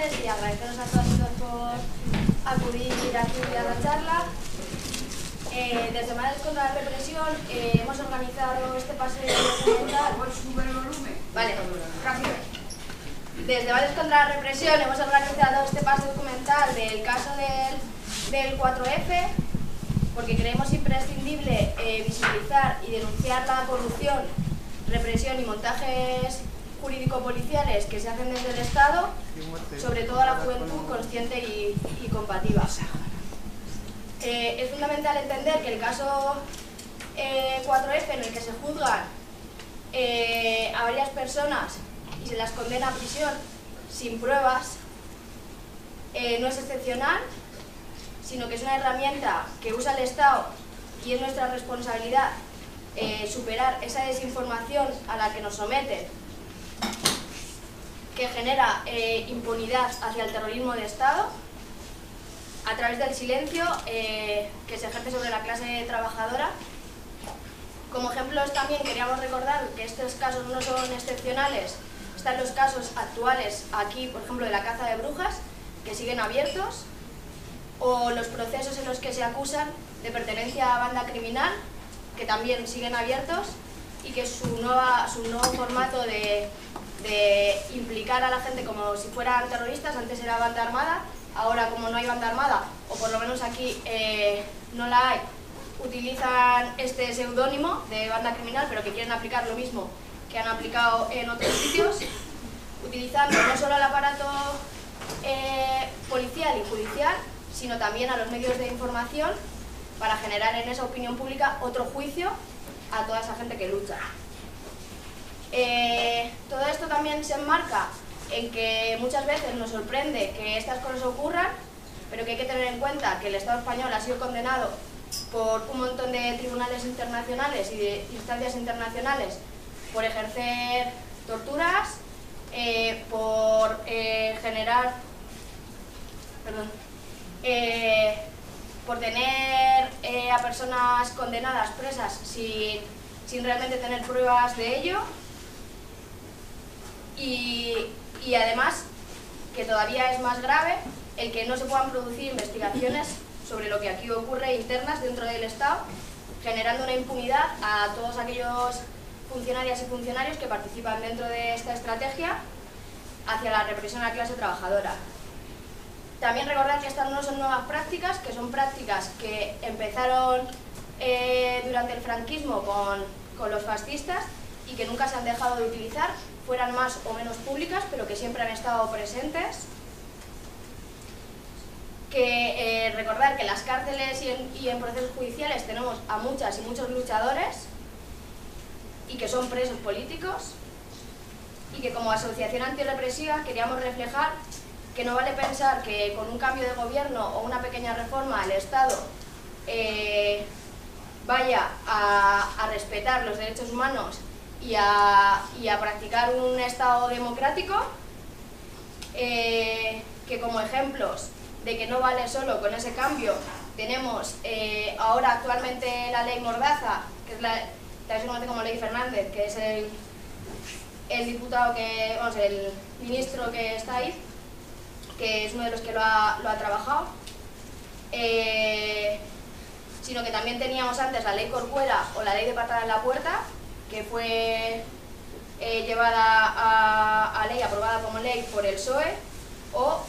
tardes y agradeceros a todas y todos por acudir aquí a la charla. Desde Madres contra la Represión hemos organizado este paseo documental. Vale, rápido. Desde Madres contra la Represión hemos organizado este paseo documental del caso del 4F, porque creemos imprescindible visibilizar y denunciar la corrupción, represión y montajes jurídico-policiales que se hacen desde el Estado, sobre todo a la juventud consciente y combativa. Es fundamental entender que el caso 4F, en el que se juzgan a varias personas y se las condena a prisión sin pruebas, no es excepcional, sino que es una herramienta que usa el Estado, y es nuestra responsabilidad superar esa desinformación a la que nos someten, que genera impunidad hacia el terrorismo de Estado, a través del silencio que se ejerce sobre la clase trabajadora. Como ejemplos también queríamos recordar que estos casos no son excepcionales. Están los casos actuales aquí, por ejemplo, de la caza de brujas, que siguen abiertos, o los procesos en los que se acusan de pertenencia a banda criminal, que también siguen abiertos, y que su nuevo formato de implicar a la gente como si fueran terroristas. Antes era banda armada, ahora como no hay banda armada, o por lo menos aquí no la hay, utilizan este seudónimo de banda criminal, pero que quieren aplicar lo mismo que han aplicado en otros sitios, utilizando no solo el aparato policial y judicial, sino también a los medios de información para generar en esa opinión pública otro juicio a toda esa gente que lucha. Todo esto también se enmarca en que muchas veces nos sorprende que estas cosas ocurran, pero que hay que tener en cuenta que el Estado español ha sido condenado por un montón de tribunales internacionales y de instancias internacionales por ejercer torturas, por por tener a personas condenadas presas sin realmente tener pruebas de ello, y además, que todavía es más grave, el que no se puedan producir investigaciones sobre lo que aquí ocurre internas dentro del Estado, generando una impunidad a todos aquellos funcionarias y funcionarios que participan dentro de esta estrategia hacia la represión a la clase trabajadora. También recordar que estas no son nuevas prácticas, que son prácticas que empezaron durante el franquismo con los fascistas y que nunca se han dejado de utilizar, fueran más o menos públicas, pero que siempre han estado presentes. Recordar que en las cárceles y en procesos judiciales tenemos a muchas y muchos luchadores y que son presos políticos, y que como asociación antirrepresiva queríamos reflejar que no vale pensar que con un cambio de gobierno o una pequeña reforma el Estado vaya a respetar los derechos humanos y a practicar un Estado democrático, que como ejemplos de que no vale solo con ese cambio tenemos ahora actualmente la ley Mordaza, que es también se conoce como ley Fernández, que es el diputado el ministro que está ahí, que es uno de los que lo ha trabajado, sino que también teníamos antes la ley Corcuera o la ley de patada en la puerta, que fue llevada a ley, aprobada como ley por el PSOE, o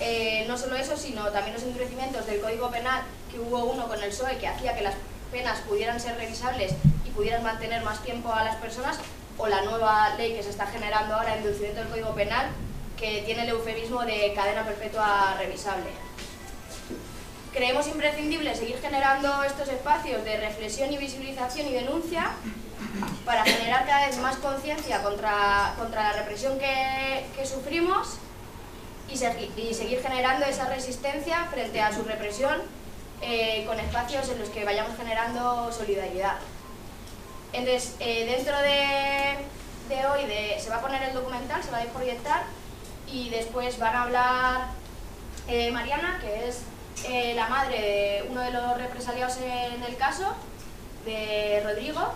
no solo eso, sino también los endurecimientos del Código Penal, que hubo uno con el PSOE que hacía que las penas pudieran ser revisables y pudieran mantener más tiempo a las personas, o la nueva ley que se está generando ahora, endurecimiento del Código Penal, que tiene el eufemismo de cadena perpetua revisable. Creemos imprescindible seguir generando estos espacios de reflexión y visibilización y denuncia para generar cada vez más conciencia contra la represión que sufrimos y seguir generando esa resistencia frente a su represión con espacios en los que vayamos generando solidaridad. Entonces, dentro de hoy se va a poner el documental, se va a proyectar, y después van a hablar Mariana, que es la madre de uno de los represaliados en el caso, de Rodrigo,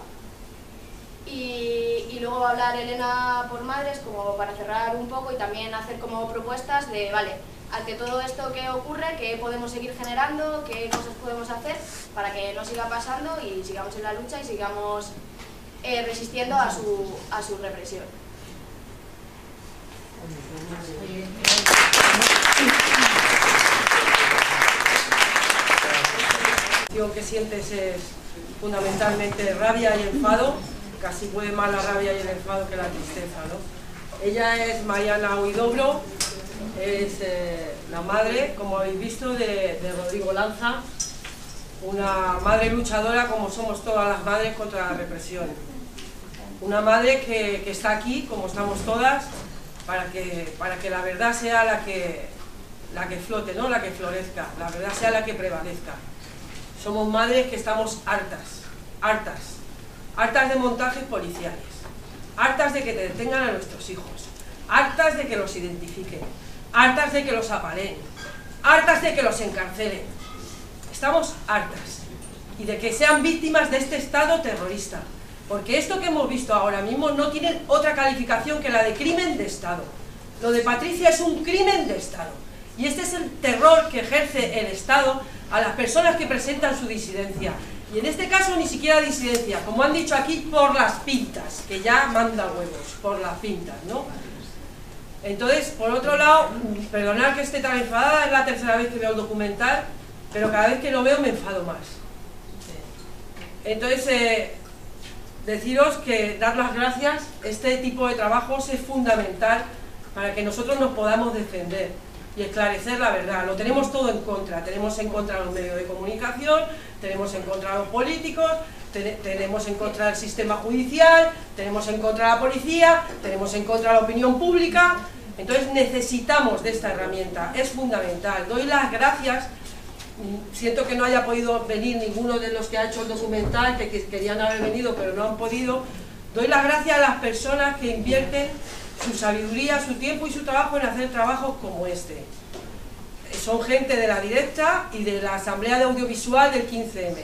y luego va a hablar Elena por Madres, como para cerrar un poco y también hacer como propuestas de, vale, ante todo esto que ocurre, qué podemos seguir generando, qué cosas podemos hacer para que no siga pasando y sigamos en la lucha y sigamos resistiendo a su represión. Lo que sientes es fundamentalmente rabia y enfado, casi puede más la rabia y el enfado que la tristeza, ¿no? Ella es Mariana Huidobro, es la madre, como habéis visto, de Rodrigo Lanza, una madre luchadora como somos todas las madres contra la represión. Una madre que está aquí, como estamos todas, para que la verdad sea la que flote, ¿no? La que florezca, la verdad sea la que prevalezca. Somos madres que estamos hartas de montajes policiales, hartas de que detengan a nuestros hijos, hartas de que los identifiquen, hartas de que los apaleen, hartas de que los encarcelen. Estamos hartas y de que sean víctimas de este Estado terrorista, porque esto que hemos visto ahora mismo no tiene otra calificación que la de crimen de Estado. Lo de Patricia es un crimen de Estado y este es el terror que ejerce el Estado a las personas que presentan su disidencia, y en este caso ni siquiera disidencia, como han dicho aquí, por las pintas, que ya manda huevos, por las pintas, ¿no? Entonces, por otro lado, perdonad que esté tan enfadada, es la tercera vez que veo el documental, pero cada vez que lo veo me enfado más. Entonces, deciros que dar las gracias, este tipo de trabajos es fundamental para que nosotros nos podamos defender y esclarecer la verdad. Lo tenemos todo en contra, tenemos en contra los medios de comunicación, tenemos en contra los políticos, tenemos en contra el sistema judicial, tenemos en contra la policía, tenemos en contra la opinión pública. Entonces necesitamos de esta herramienta, es fundamental. Doy las gracias, siento que no haya podido venir ninguno de los que ha hecho el documental, que querían haber venido pero no han podido. Doy las gracias a las personas que invierten su sabiduría, su tiempo y su trabajo en hacer trabajos como este. Son gente de la Directa y de la Asamblea de Audiovisual del 15M.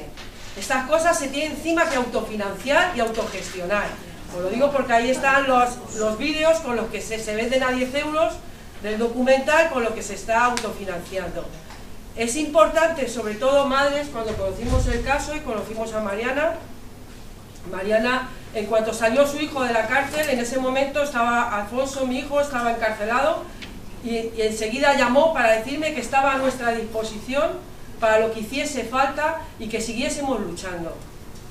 Estas cosas se tienen encima que autofinanciar y autogestionar. Os lo digo porque ahí están los vídeos con los que se venden a 10 euros del documental, con lo que se está autofinanciando. Es importante, sobre todo madres, cuando conocimos el caso y conocimos a Mariana, en cuanto salió su hijo de la cárcel, en ese momento estaba Alfonso, mi hijo, estaba encarcelado y enseguida llamó para decirme que estaba a nuestra disposición para lo que hiciese falta y que siguiésemos luchando.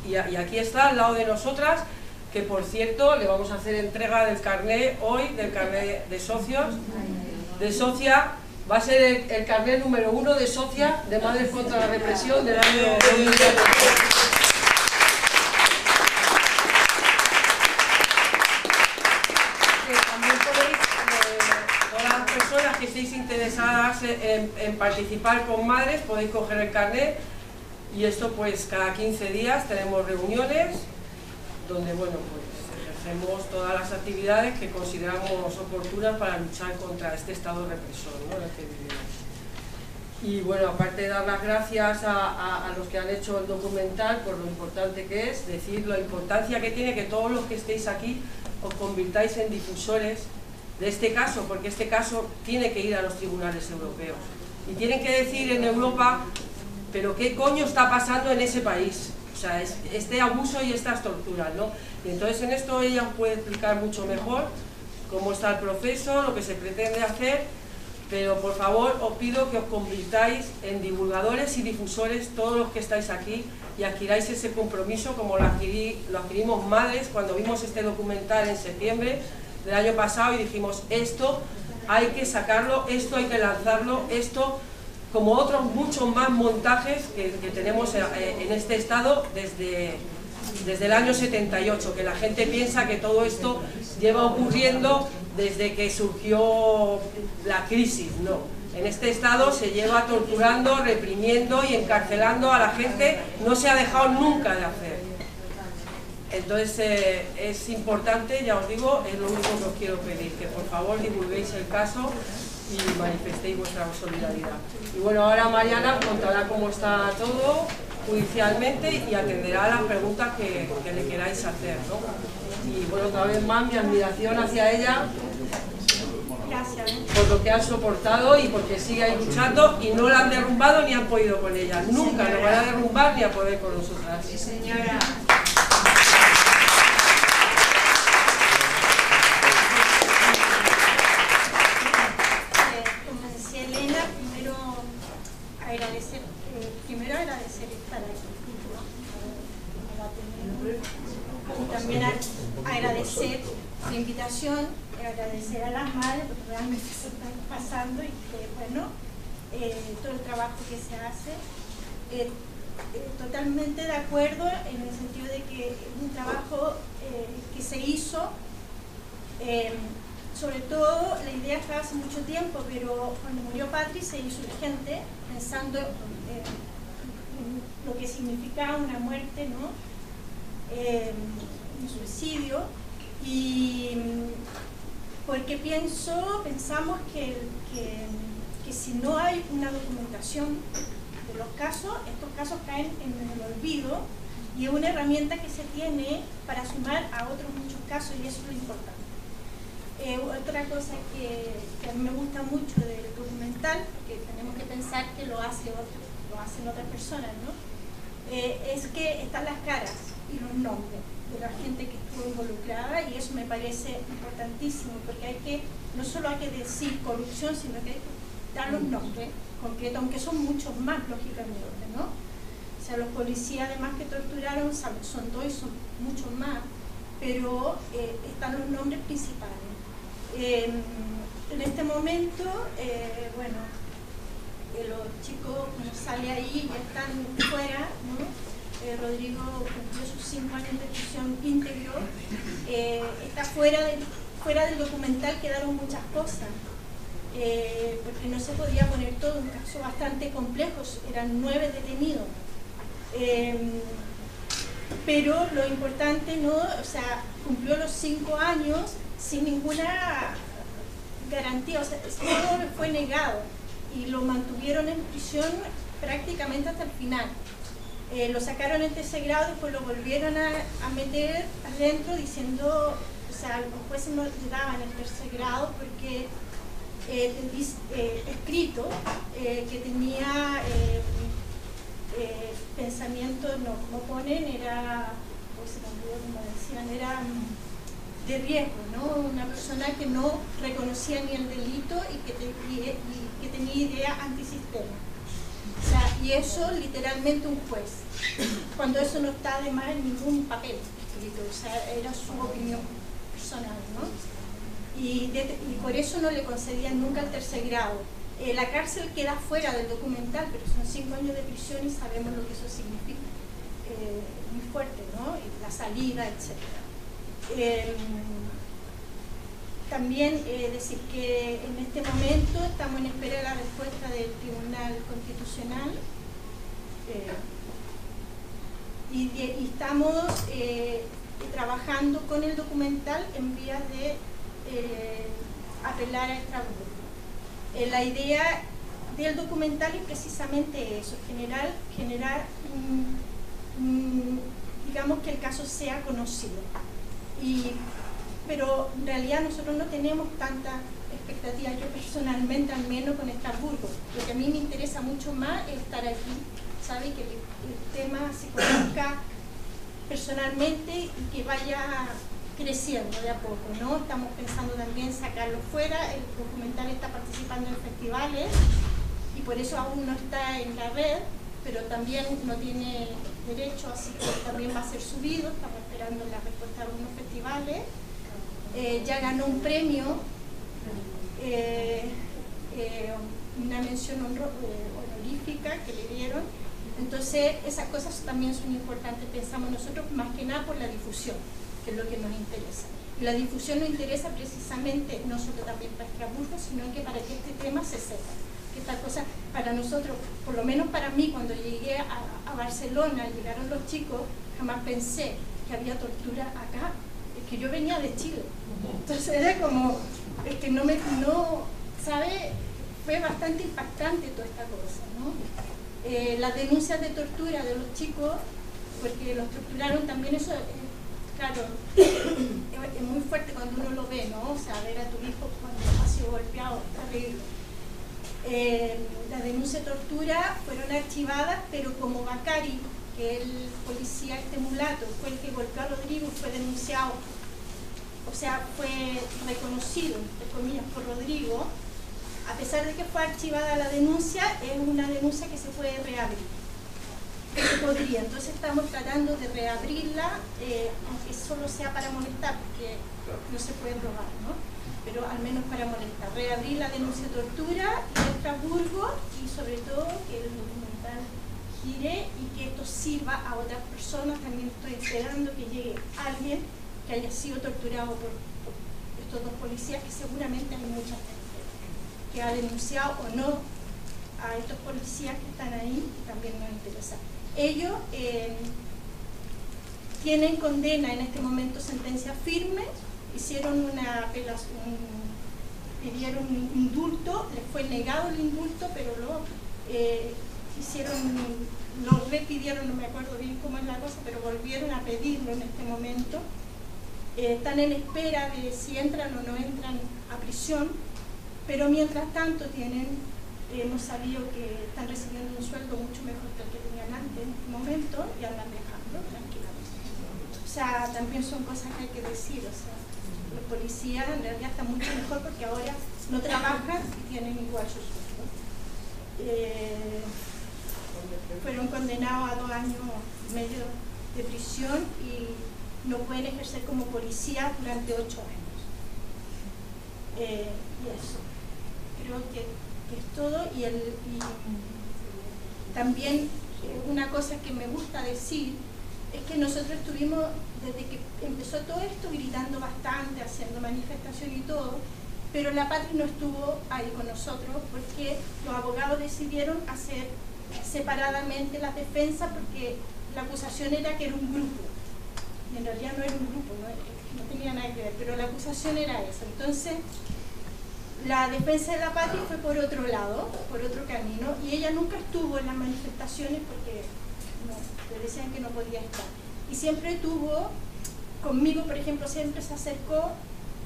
Y aquí está al lado de nosotras, que por cierto le vamos a hacer entrega del carné hoy, del carné de socios, de socia. Va a ser el carné número 1 de socia de Madres contra la Represión del año 2014. Que estéis interesadas en participar con madres, podéis coger el carnet, y esto pues cada 15 días tenemos reuniones donde, bueno, pues ejercemos todas las actividades que consideramos oportunas para luchar contra este estado represor, ¿no?, en el que vivimos. Y bueno, aparte de dar las gracias a los que han hecho el documental por lo importante que es, decir la importancia que tiene que todos los que estéis aquí os convirtáis en difusores de este caso, porque este caso tiene que ir a los tribunales europeos y tienen que decir en Europa, pero qué coño está pasando en ese país, o sea, este abuso y estas torturas, ¿no? Y entonces en esto ella os puede explicar mucho mejor cómo está el proceso, lo que se pretende hacer, pero por favor os pido que os convirtáis en divulgadores y difusores todos los que estáis aquí y adquiráis ese compromiso como lo adquirimos madres cuando vimos este documental en septiembre del año pasado y dijimos, esto hay que sacarlo, esto hay que lanzarlo, esto, como otros muchos más montajes que tenemos en este estado desde el año 78, que la gente piensa que todo esto lleva ocurriendo desde que surgió la crisis. No, en este estado se lleva torturando, reprimiendo y encarcelando a la gente, no se ha dejado nunca de hacer. Entonces es importante, ya os digo, es lo único que os quiero pedir, que por favor divulguéis el caso y manifestéis vuestra solidaridad. Y bueno, ahora Mariana contará cómo está todo judicialmente y atenderá a las preguntas que le queráis hacer, ¿no? Y bueno, otra vez más mi admiración hacia ella. Gracias. por lo que ha soportado y porque sigue ahí luchando y no la han derrumbado ni han podido con ella. Nunca nos van a derrumbar ni a poder con nosotras. Sí, señora. Como decía Elena, primero agradecer estar aquí, ¿no? Y también agradecer la invitación, agradecer a las madres porque realmente se están pasando y que, bueno, todo el trabajo que se hace. Totalmente de acuerdo en el sentido de que es un trabajo que se hizo, sobre todo la idea estaba hace mucho tiempo, pero cuando murió Patri se hizo urgente, pensando en lo que significaba una muerte, ¿no? Un suicidio, y porque pensamos que si no hay una documentación de los casos, estos casos caen en el olvido, y es una herramienta que se tiene para sumar a otros muchos casos, y eso es lo importante. Otra cosa que a mí me gusta mucho del documental, que tenemos que pensar que lo hacen otras personas, ¿no? Es que están las caras y los nombres de la gente que estuvo involucrada, y eso me parece importantísimo, porque no solo hay que decir corrupción, sino que hay que dar los nombres concretos, aunque son muchos más, lógicamente, ¿no? O sea, los policías además que torturaron son dos y son muchos más, pero están los nombres principales. En este momento, bueno, los chicos salen ahí, ya están fuera, ¿no? Rodrigo cumplió sus 5 años de prisión íntegro, está fuera del documental, quedaron muchas cosas, porque no se podía poner todo, un caso bastante complejo, eran 9 detenidos. Pero lo importante, ¿no? O sea, cumplió los 5 años sin ninguna garantía, o sea, todo le fue negado y lo mantuvieron en prisión prácticamente hasta el final. Lo sacaron en tercer grado, después lo volvieron a meter adentro diciendo, o sea, los jueces no le daban el tercer grado porque escrito que tenía pensamiento, no, como ponen, era, como decían, era de riesgo, ¿no? Una persona que no reconocía ni el delito y que tenía idea antisistema. O sea, y eso literalmente un juez, cuando eso no está además en ningún papel escrito, o sea, era su opinión personal, ¿no? Y por eso no le concedían nunca el tercer grado. La cárcel queda fuera del documental, pero son 5 años de prisión y sabemos lo que eso significa. Muy fuerte, ¿no? Y la salida, etc. También decir que en este momento estamos en espera de la respuesta del Tribunal Constitucional y estamos trabajando con el documental en vías de apelar a Estrasburgo. La idea del documental es precisamente eso, generar digamos que el caso sea conocido. Pero en realidad nosotros no tenemos tanta expectativa, yo personalmente al menos con Estrasburgo. Lo que a mí me interesa mucho más es estar aquí, ¿sabe? Que el tema se conozca personalmente y que vaya creciendo de a poco, ¿no? Estamos pensando también sacarlo fuera, el documental está participando en festivales y por eso aún no está en la red, pero también no tiene derecho, así que también va a ser subido, estamos esperando la respuesta de algunos festivales. Ya ganó un premio, una mención honorífica que le dieron, entonces esas cosas también son importantes, pensamos nosotros, más que nada por la difusión, que es lo que nos interesa. Y la difusión nos interesa precisamente no solo también para Estrasburgo, sino que para que este tema se sepa. Que esta cosa, para nosotros, por lo menos para mí, cuando llegué a Barcelona, llegaron los chicos, jamás pensé que había tortura acá, es que yo venía de Chile. Entonces era como, es que ¿sabe? Fue bastante impactante toda esta cosa, ¿no? Las denuncias de tortura de los chicos, porque los torturaron también, eso claro, es muy fuerte cuando uno lo ve, ¿no? O sea, ver a tu hijo cuando ha sido golpeado es terrible. Las denuncias de tortura fueron archivadas, pero como Bacari, que el policía mulato fue el que golpeó a Rodrigo, fue denunciado, o sea, fue reconocido, entre comillas, por Rodrigo. A pesar de que fue archivada la denuncia, es una denuncia que se puede reabrir. Que se podría. Entonces estamos tratando de reabrirla, aunque solo sea para molestar, porque no se puede robar, ¿no? Pero al menos para molestar. Reabrir la denuncia de tortura y de Estrasburgo, y sobre todo que el documental gire y que esto sirva a otras personas. También estoy esperando que llegue alguien que haya sido torturado por estos dos policías, que seguramente hay mucha gente que ha denunciado o no a estos policías que están ahí, y también nos interesa. Ellos tienen condena en este momento, sentencia firme, hicieron una apelación, pidieron un indulto, les fue negado el indulto, pero lo repidieron, no me acuerdo bien cómo es la cosa, pero volvieron a pedirlo en este momento. Están en espera de si entran o no entran a prisión, pero mientras tanto hemos sabido que están recibiendo un sueldo mucho mejor que el que tenían antes en este momento, y andan viajando tranquilamente. O sea, también son cosas que hay que decir, o sea, los policías en realidad están mucho mejor porque ahora no trabajan y tienen igual su sueldo. Fueron condenados a 2 años y medio de prisión y no pueden ejercer como policía durante 8 años. Y eso, creo que es todo. Y también una cosa que me gusta decir es que nosotros estuvimos, desde que empezó todo esto, gritando bastante, haciendo manifestaciones y todo, pero la Patri no estuvo ahí con nosotros porque los abogados decidieron hacer separadamente las defensas, porque la acusación era que era un grupo, y en realidad no era un grupo, no tenía nada que ver, pero la acusación era esa. Entonces la defensa de la Patri fue por otro lado, por otro camino, y ella nunca estuvo en las manifestaciones porque le decían que no podía estar. Y siempre estuvo conmigo, por ejemplo, siempre se acercó,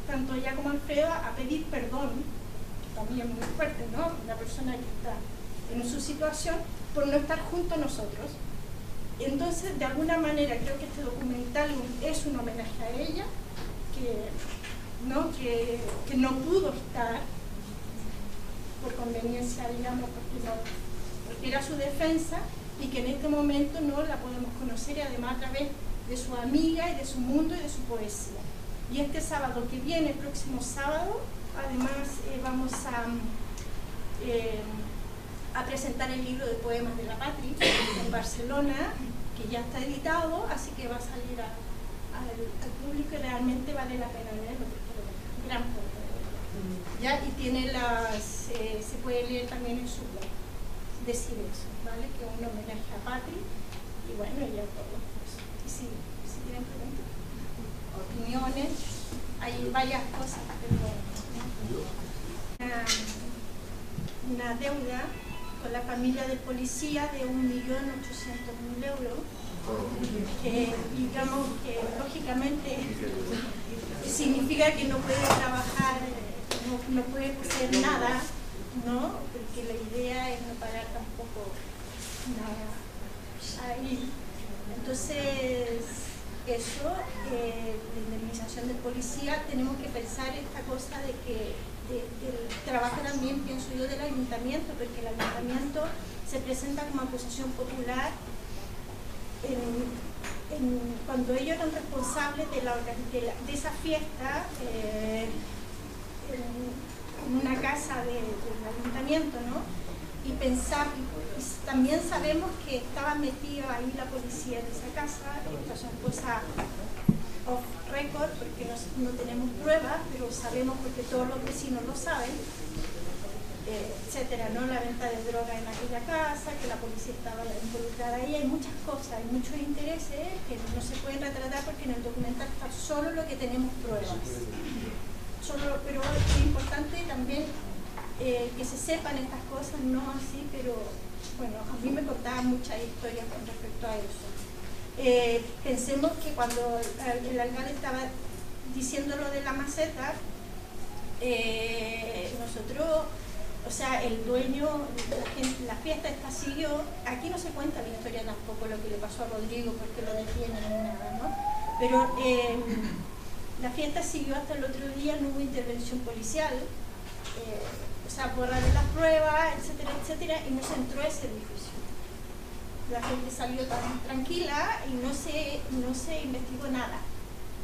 tanto ella como Alfredo, a pedir perdón, que también es muy fuerte, ¿no? Una persona que está en su situación, por no estar junto a nosotros. Entonces, de alguna manera, creo que este documental es un homenaje a ella, que no pudo estar por conveniencia, digamos, porque era su defensa, y que en este momento no la podemos conocer, y además a través de su amiga y de su mundo y de su poesía. Y este sábado que viene, el próximo sábado, además vamos a presentar el libro de poemas de la Patri en Barcelona, que ya está editado, así que va a salir al público, y realmente vale la pena leerlo, porque es un gran poeta. ¿Ya? Y tiene se puede leer también en su blog, decir eso, ¿vale? Que es un homenaje a Patri, y bueno, y a todos. Y si tienen preguntas, opiniones, hay varias cosas, pero una deuda con la familia del policía de 1.800.000 euros, que digamos que lógicamente significa que no puede trabajar, no puede hacer nada, ¿no? Porque la idea es no pagar tampoco nada ahí. Entonces, eso, la indemnización del policía, tenemos que pensar esta cosa de que del trabajo también, pienso yo, del ayuntamiento, porque el ayuntamiento se presenta como acusación popular cuando ellos eran responsables de esa fiesta en una casa del ayuntamiento, ¿no? Y también sabemos que estaba metida ahí la policía en esa casa. Estas son cosas off record porque no tenemos pruebas, pero sabemos porque todos los vecinos lo saben, etcétera, ¿no? La venta de droga en aquella casa, que la policía estaba involucrada ahí. Hay muchas cosas, hay muchos intereses que no se pueden retratar porque en el documental está solo lo que tenemos pruebas. Pero es importante también que se sepan estas cosas, no así, pero bueno, a mí me contaban muchas historias con respecto a eso. Pensemos que cuando el alcalde estaba diciendo lo de la maceta, nosotros, o sea, el dueño, la fiesta esta siguió. Aquí no se cuenta la historia tampoco lo que le pasó a Rodrigo porque lo detienen ni nada, ¿no? Pero la fiesta siguió hasta el otro día, no hubo intervención policial, o sea, borraron las pruebas, etcétera, etcétera, y no se entró a ese edificio. La gente salió tan tranquila y no se investigó nada.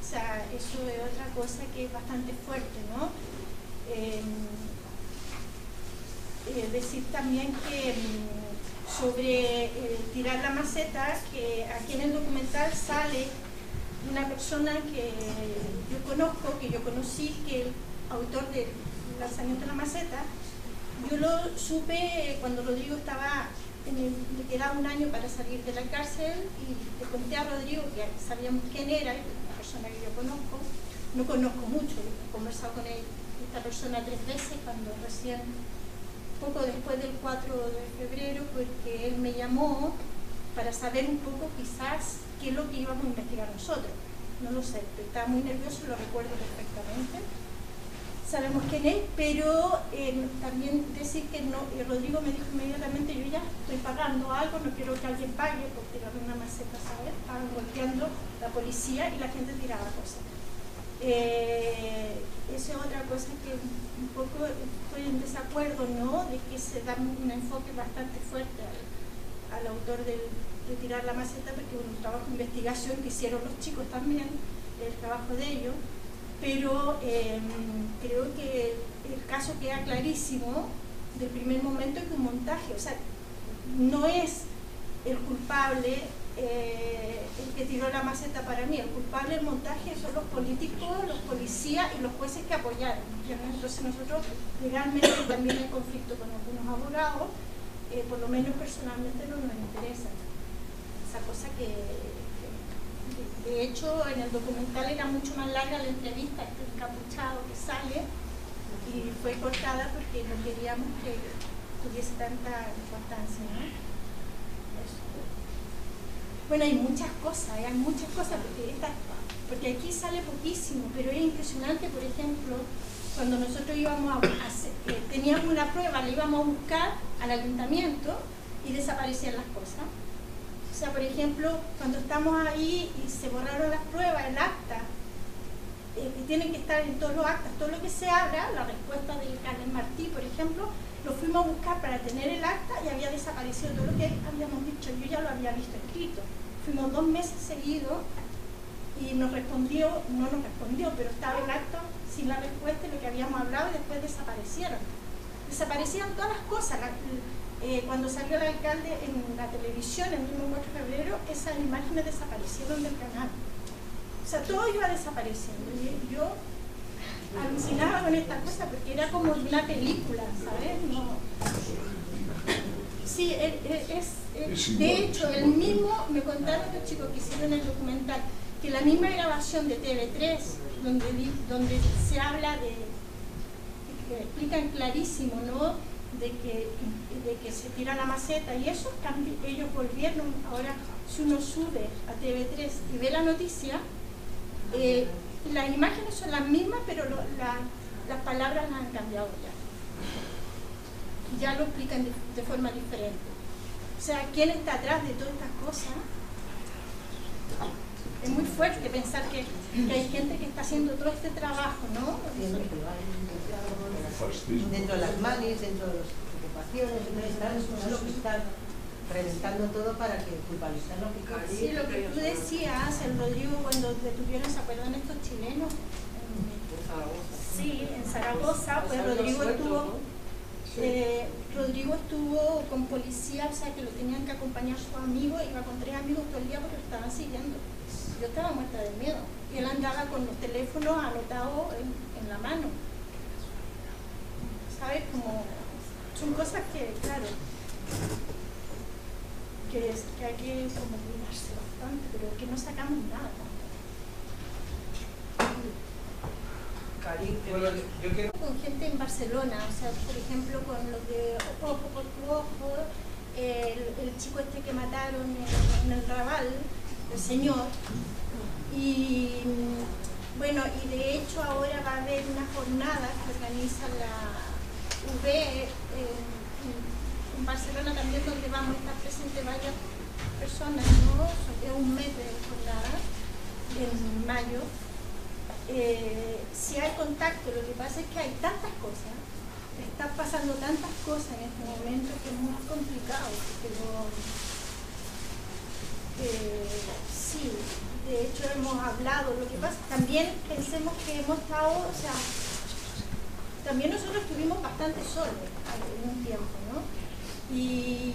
O sea, eso es otra cosa que es bastante fuerte, ¿no? Decir también que sobre tirar la maceta, que aquí en el documental sale una persona que yo conozco, que yo conocí, que el autor del lanzamiento de la maceta, yo lo supe cuando Rodrigo estaba, le quedaba un año para salir de la cárcel, y le conté a Rodrigo que sabíamos quién era, una persona que yo conozco, no conozco mucho, he conversado con esta persona 3 veces cuando recién, poco después del 4 de febrero, porque él me llamó para saber un poco quizás qué es lo que íbamos a investigar nosotros. No lo sé, pero estaba muy nervioso, lo recuerdo perfectamente. Sabemos quién es, pero también decir que no, Rodrigo me dijo inmediatamente, yo ya estoy pagando algo, no quiero que alguien pague por tirarme una maceta, ¿sabes? Estaban golpeando la policía y la gente tiraba cosas. Esa es otra cosa que un poco estoy en desacuerdo, ¿no? De que se da un enfoque bastante fuerte al autor de tirar la maceta, porque bueno, un trabajo de investigación que hicieron los chicos también, el trabajo de ellos, pero creo que el caso queda clarísimo del primer momento que un montaje, o sea, no es el culpable el que tiró la maceta para mí, el culpable del montaje son los políticos, los policías y los jueces que apoyaron. Entonces nosotros legalmente también hay conflicto con algunos abogados, por lo menos personalmente no nos interesa. Esa cosa que de hecho en el documental era mucho más larga la entrevista, este encapuchado que sale, y fue cortada porque no queríamos que tuviese tanta importancia, ¿no? Bueno, hay muchas cosas, porque aquí sale poquísimo, pero es impresionante. Por ejemplo, cuando nosotros íbamos a hacer, teníamos una prueba, la íbamos a buscar al ayuntamiento y desaparecían las cosas. O sea, por ejemplo, cuando estamos ahí y se borraron las pruebas, el acta, que tienen que estar en todos los actas, todo lo que se abra, la respuesta del Carmen Martí, por ejemplo, lo fuimos a buscar para tener el acta y había desaparecido todo lo que habíamos dicho. Yo ya lo había visto escrito. Fuimos 2 meses seguidos y no nos respondió, pero estaba el acta sin la respuesta y lo que habíamos hablado, y después desaparecieron. Desaparecieron todas las cosas. Cuando salió el alcalde en la televisión el mismo 4 de febrero, esas imágenes desaparecieron del canal. O sea, todo iba desapareciendo. Y yo alucinaba con esta cosa porque era como una película, ¿sabes? No. Sí, de hecho, el mismo, me contaron los chicos que hicieron el documental, que la misma grabación de TV3, donde se habla que explican clarísimo, ¿no? De que se tira la maceta y eso, ellos volvieron. Ahora, si uno sube a TV3 y ve la noticia, las imágenes son las mismas, pero las palabras las han cambiado ya lo explican de forma diferente. O sea, ¿quién está atrás de todas estas cosas? Es muy fuerte pensar que hay gente que está haciendo todo este trabajo, ¿no? Dentro de las manis, dentro de las ocupaciones, son los que están reventando todo para que culpabilizar lo que sí, lo que tú decías, el Rodrigo, cuando detuvieron, ¿se acuerdan estos chilenos? Sí, en Zaragoza, pues Rodrigo estuvo con policía, o sea que lo tenían que acompañar sus amigos, iba con 3 amigos todo el día porque lo estaban siguiendo. Yo estaba muerta de miedo. Y él andaba con los teléfonos anotados en la mano. ¿Sabes? Como son cosas que, claro, que hay que como cuidarse bastante, pero que no sacamos nada tampoco. Bueno, yo quiero... Con gente en Barcelona, o sea, por ejemplo, con los de Ojo por tu Ojo, el chico este que mataron en el Raval, del Señor. Y bueno, y de hecho ahora va a haber una jornada que organiza la UB en Barcelona también, donde vamos a estar presentes varias personas, ¿no? Es un mes de jornada, en mayo. Si hay contacto, lo que pasa es que hay tantas cosas, están pasando tantas cosas en este momento que es muy complicado, pero sí, de hecho hemos hablado. Lo que pasa, también pensemos que hemos estado, o sea, también nosotros estuvimos bastante solos en un tiempo, ¿no? Y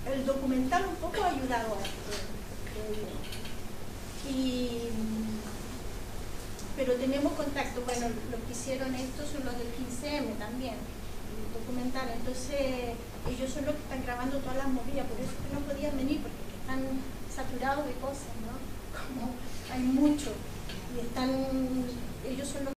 el documental un poco ha ayudado a esto, creo yo. Pero tenemos contacto. Bueno, los que hicieron esto son los del 15M también, el documental. Entonces ellos son los que están grabando todas las movidas, por eso que no podían venir, porque están saturados de cosas, ¿no? Como hay mucho, y ellos son los